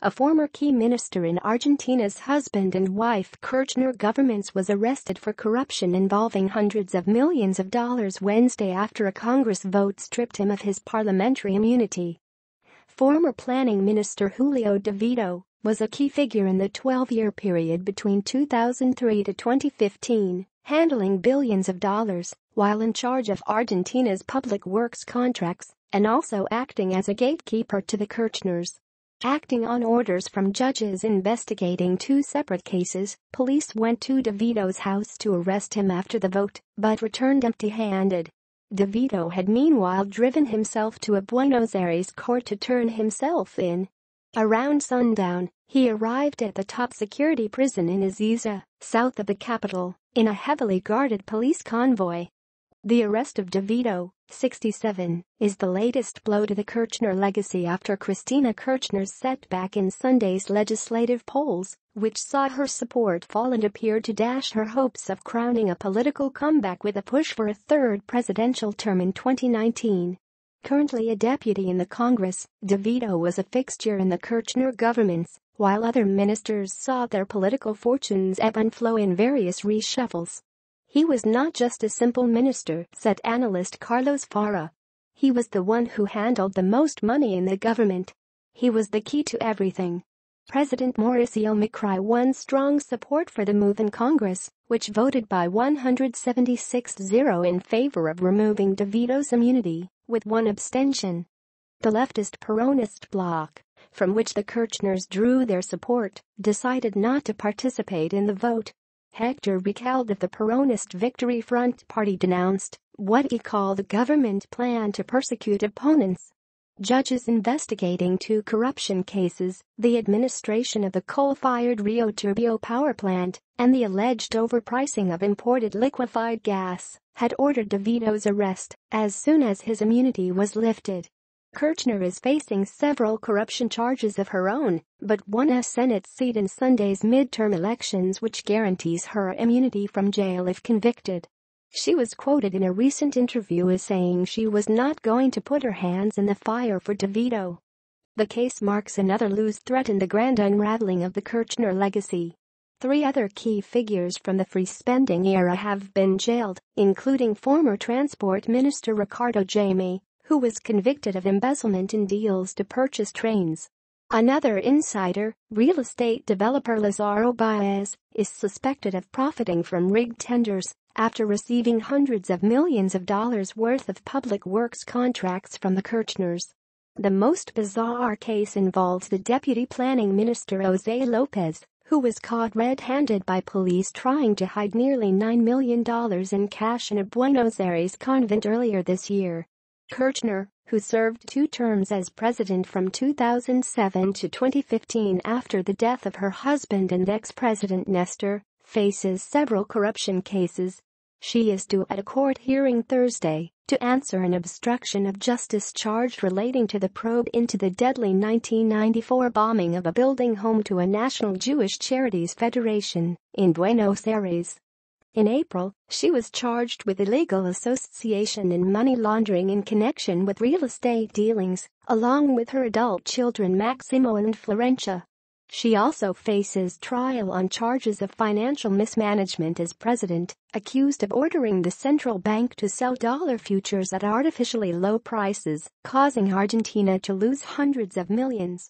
a former key minister in Argentina's husband and wife Kirchner governments, was arrested for corruption involving hundreds of millions of dollars Wednesday after a Congress vote stripped him of his parliamentary immunity. Former planning minister Julio de Vido was a key figure in the 12-year period between 2003 to 2015, handling billions of dollars while in charge of Argentina's public works contracts and also acting as a gatekeeper to the Kirchners. Acting on orders from judges investigating two separate cases, police went to De Vido's house to arrest him after the vote, but returned empty-handed. De Vido had meanwhile driven himself to a Buenos Aires court to turn himself in. Around sundown, he arrived at the top-security prison in Ezeiza, south of the capital, in a heavily guarded police convoy. The arrest of De Vido, 67, is the latest blow to the Kirchner legacy after Cristina Kirchner's setback in Sunday's legislative polls, which saw her support fall and appeared to dash her hopes of crowning a political comeback with a push for a third presidential term in 2019. Currently a deputy in the Congress, De Vido was a fixture in the Kirchner governments, while other ministers saw their political fortunes ebb and flow in various reshuffles. He was not just a simple minister, said analyst Carlos Farah. He was the one who handled the most money in the government. He was the key to everything. President Mauricio Macri won strong support for the move in Congress, which voted by 176-0 in favor of removing De Vido's immunity, with one abstention. The leftist Peronist bloc, from which the Kirchners drew their support, decided not to participate in the vote. Hector Recalde of the Peronist Victory Front Party denounced what he called a government plan to persecute opponents. Judges investigating two corruption cases, the administration of the coal-fired Rio Turbio power plant and the alleged overpricing of imported liquefied gas, had ordered De Vido's arrest as soon as his immunity was lifted. Kirchner is facing several corruption charges of her own, but won a Senate seat in Sunday's midterm elections, which guarantees her immunity from jail if convicted. She was quoted in a recent interview as saying she was not going to put her hands in the fire for De Vido. The case marks another loose thread in the grand unraveling of the Kirchner legacy. 3 other key figures from the free-spending era have been jailed, including former Transport Minister Ricardo Jaime, who was convicted of embezzlement in deals to purchase trains. Another insider, real estate developer Lazaro Baez, is suspected of profiting from rigged tenders after receiving hundreds of millions of dollars worth of public works contracts from the Kirchners. The most bizarre case involves the deputy planning minister Jose Lopez, who was caught red-handed by police trying to hide nearly $9 million in cash in a Buenos Aires convent earlier this year. Kirchner, who served 2 terms as president from 2007 to 2015 after the death of her husband and ex-president Nestor, faces several corruption cases. She is due at a court hearing Thursday to answer an obstruction of justice charge relating to the probe into the deadly 1994 bombing of a building home to a National Jewish Charities Federation in Buenos Aires. In April, she was charged with illegal association and money laundering in connection with real estate dealings, along with her adult children Maximo and Florencia. She also faces trial on charges of financial mismanagement as president, accused of ordering the central bank to sell dollar futures at artificially low prices, causing Argentina to lose hundreds of millions.